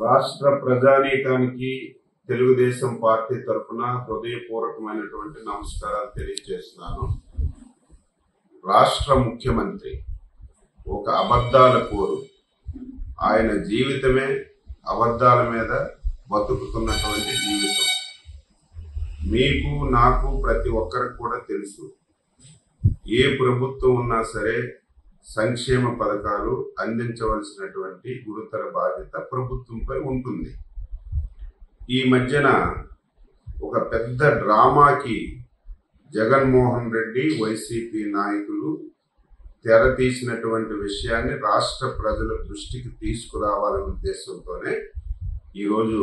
రాష్ట్ర ప్రజానీకానికి తెలుగుదేశం పార్టీ తరఫున హృదయపూర్వకమైనటువంటి నమస్కారాలు తెలియజేస్తున్నాను. రాష్ట్ర ముఖ్యమంత్రి ఒక అబద్ధాల కోరు. ఆయన జీవితమే అబద్ధాల మీద బతుకుతున్నటువంటి జీవితం. మీకు నాకు ప్రతి ఒక్కరికి కూడా తెలుసు, ఏ ప్రభుత్వం ఉన్నా సరే సంక్షేమ పథకాలు అందించవలసినటువంటి గురుతర బాధ్యత ప్రభుత్వంపై ఉంటుంది. ఈ మధ్యన ఒక పెద్ద డ్రామాకి జగన్మోహన్ రెడ్డి వైసీపీ నాయకులు తెర తీసినటువంటి విషయాన్ని రాష్ట్ర ప్రజల దృష్టికి తీసుకురావాలనే ఉద్దేశంతోనే ఈరోజు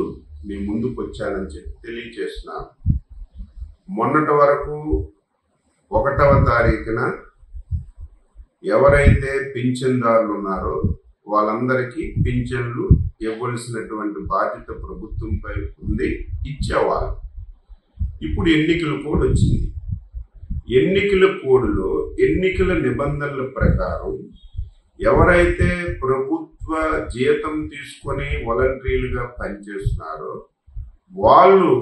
మీ ముందుకు వచ్చానని చెప్పి తెలియజేస్తున్నాను. మొన్నటి వరకు 1వ తారీఖున ఎవరైతే పింఛన్దారులు ఉన్నారో వాళ్ళందరికీ పింఛన్లు ఇవ్వాల్సినటువంటి బాధ్యత ప్రభుత్వంపై ఉంది, ఇచ్చేవాళ్ళు. ఇప్పుడు ఎన్నికల కోడ్ వచ్చింది. ఎన్నికల కోడ్లో ఎన్నికల నిబంధనల ప్రకారం ఎవరైతే ప్రభుత్వ జీతం తీసుకొని వాలంటీర్లుగా పనిచేస్తున్నారో వాళ్ళు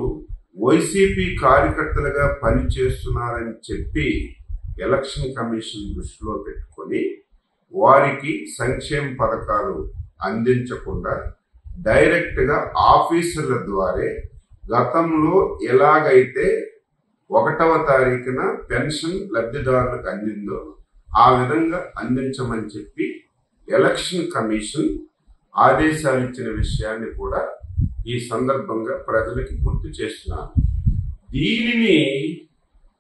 వైసీపీ కార్యకర్తలుగా పనిచేస్తున్నారని చెప్పి ఎలక్షన్ కమిషన్ దృష్టిలో పెట్టుకొని వారికి సంక్షేమ పథకాలు అందించకుండా డైరెక్ట్గా ఆఫీసర్ల ద్వారా గతంలో ఎలాగైతే 1వ తారీఖున పెన్షన్ లబ్ధిదారులకు అందిందో ఆ విధంగా అందించమని చెప్పి ఎలక్షన్ కమిషన్ ఆదేశాలు ఇచ్చిన విషయాన్ని కూడా ఈ సందర్భంగా ప్రజలకి గుర్తు చేస్తున్నాను. దీనిని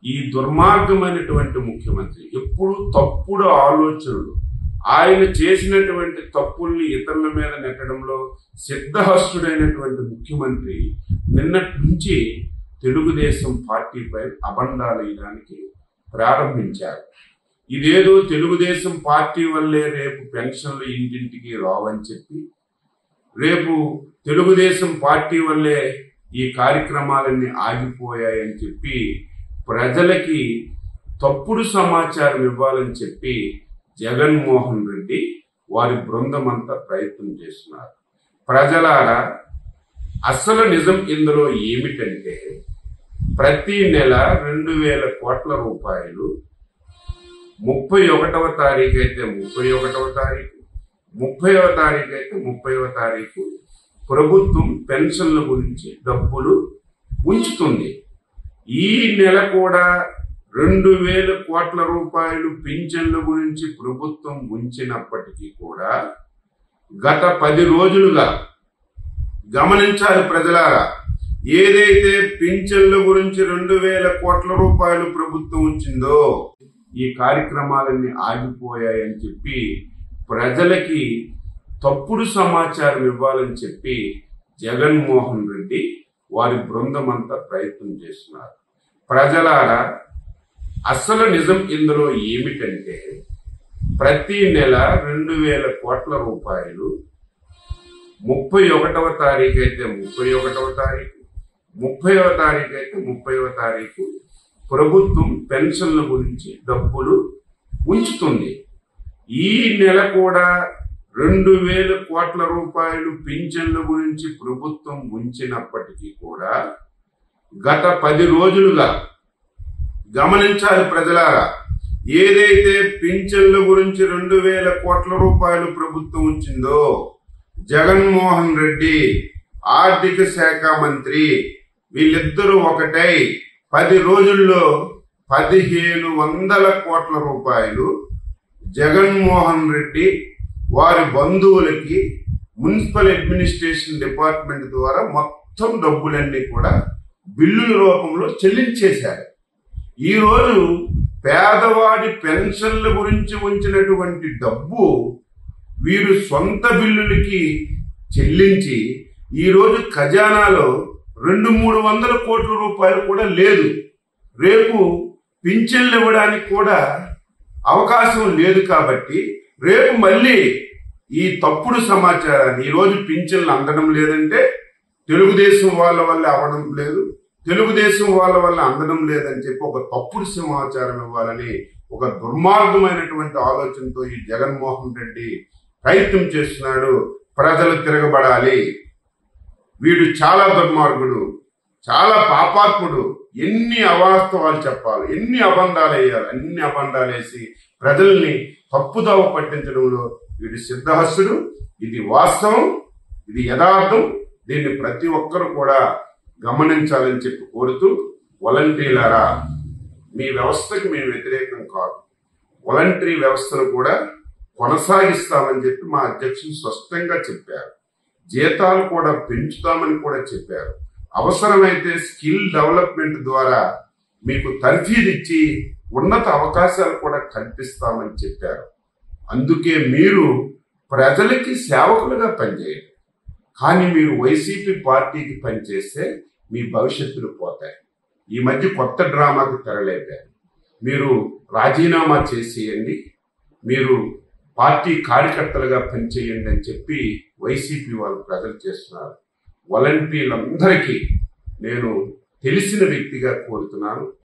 ఈ దుర్మార్గమైనటువంటి ముఖ్యమంత్రి ఎప్పుడు తప్పుడు ఆలోచనలు, ఆయన చేసినటువంటి తప్పుల్ని ఇతరుల మీద నెట్టడంలో సిద్ధహస్తుడైనటువంటి ముఖ్యమంత్రి నిన్నటి నుంచి తెలుగుదేశం పార్టీపై అబండాలు వేయడానికి ప్రారంభించారు. ఇదేదో తెలుగుదేశం పార్టీ వల్లే రేపు పెన్షన్లు ఇంటింటికి రావని చెప్పి, రేపు తెలుగుదేశం పార్టీ వల్లే ఈ కార్యక్రమాలన్నీ ఆగిపోయాయని చెప్పి ప్రజలకి తప్పుడు సమాచారం ఇవ్వాలని చెప్పి జగన్మోహన్ రెడ్డి వారి బృందం అంతా ప్రయత్నం చేస్తున్నారు. ప్రజలారా, అసలు నిజం ఇందులో ఏమిటంటే ప్రతి నెల 2,000 కోట్ల రూపాయలు 31వ తారీఖు అయితే 31వ తారీఖు, 30వ తారీఖు అయితే 30వ తారీఖు ప్రభుత్వం పెన్షన్ల గురించి డబ్బులు ఉంచుతుంది. ఈ నెల కూడా 2,000 కోట్ల రూపాయలు పింఛన్ల గురించి ప్రభుత్వం ఉంచినప్పటికీ కూడా గత 10 రోజులుగా గమనించాలి ప్రజలారా, ఏదైతే పింఛన్ల గురించి 2,000 కోట్ల రూపాయలు ప్రభుత్వం ఉంచిందో ఈ కార్యక్రమాలన్నీ ఆగిపోయాయని చెప్పి ప్రజలకి తప్పుడు సమాచారం ఇవ్వాలని చెప్పి జగన్మోహన్ రెడ్డి వారి బృందం అంతా ప్రయత్నం చేస్తున్నారు. ప్రజలారా, అసలు నిజం ఇందులో ఏమిటంటే ప్రతి నెల 2,000 కోట్ల రూపాయలు 31వ తారీఖు అయితే 31వ తారీఖు, 30వ తారీఖు అయితే 30వ తారీఖు ప్రభుత్వం పెన్షన్ల గురించి డబ్బులు ఉంచుతుంది. ఈ నెల కూడా 2,000 కోట్ల రూపాయలు పింఛన్ల గురించి ప్రభుత్వం ఉంచినప్పటికీ కూడా గత 10 రోజులుగా గమనించాలి ప్రజలారా, ఏదైతే పింఛన్ల గురించి 2,000 కోట్ల రూపాయలు ప్రభుత్వం ఉంచిందో జగన్మోహన్ రెడ్డి ఆర్థిక శాఖ మంత్రి వీళ్ళిద్దరూ ఒకటై 10 రోజుల్లో 1,500 కోట్ల రూపాయలు జగన్మోహన్ రెడ్డి వారి బంధువులకి మున్సిపల్ అడ్మినిస్ట్రేషన్ డిపార్ట్మెంట్ ద్వారా మొత్తం డబ్బులన్నీ కూడా బిల్లుల రూపంలో చెల్లించేశారు. ఈరోజు పేదవాడి పెన్షన్ల గురించి ఉంచినటువంటి డబ్బు వీరు సొంత బిల్లులకి చెల్లించి ఈరోజు ఖజానాలో 200-300 కోట్ల రూపాయలు కూడా లేదు. రేపు పింఛన్లు ఇవ్వడానికి కూడా అవకాశం లేదు. కాబట్టి రేపు మళ్ళీ ఈ తప్పుడు సమాచారాన్ని, ఈరోజు పింఛన్లు అందడం లేదంటే తెలుగుదేశం వాళ్ళ వల్ల అవ్వడం లేదు, తెలుగుదేశం వాళ్ళ వల్ల అందడం లేదని చెప్పి ఒక తప్పుడు సమాచారం ఇవ్వాలని ఒక దుర్మార్గమైనటువంటి ఆలోచనతో ఈ జగన్మోహన్ రెడ్డి ప్రయత్నం చేస్తున్నాడు. ప్రజలు తిరగబడాలి. వీడు చాలా దుర్మార్గుడు, చాలా పాపాత్ముడు, ఎన్ని అవాస్తవాలు చెప్పాలి, ఎన్ని అబద్ధాలు వేయాలి, అన్ని అబద్ధాలు వేసి ప్రజల్ని తప్పుదోవ పట్టించడంలో వీడు సిద్ధహస్తుడు. ఇది వాస్తవం, ఇది యథార్థం. దీన్ని ప్రతి ఒక్కరు కూడా గమనించాలని చెప్పి కోరుతూ, వాలంటీర్లారా, మీ వ్యవస్థకి మేము వ్యతిరేకం కాదు, వాలంటరీ వ్యవస్థను కూడా కొనసాగిస్తామని చెప్పి మా అధ్యక్షులు స్పష్టంగా చెప్పారు. జీతాలు కూడా పెంచుతామని కూడా చెప్పారు. అవసరమైతే స్కిల్ డెవలప్మెంట్ ద్వారా మీకు తర్ఫీదు ఇచ్చి ఉన్నత అవకాశాలు కూడా కల్పిస్తామని చెప్పారు. అందుకే మీరు ప్రజలకి సేవకులుగా పనిచేయండి. కానీ మీరు వైసీపీ పార్టీకి పనిచేస్తే మీ భవిష్యత్తులు పోతాయి. ఈ మధ్య కొత్త డ్రామాకి తెరలేపారు. మీరు రాజీనామా చేసేయండి, మీరు పార్టీ కార్యకర్తలుగా పనిచేయండి అని చెప్పి వైసీపీ వాళ్ళు ప్రజలు చేస్తున్నారు. వాలంటీర్లందరికీ నేను తెలిసిన వ్యక్తిగా కోరుతున్నాను.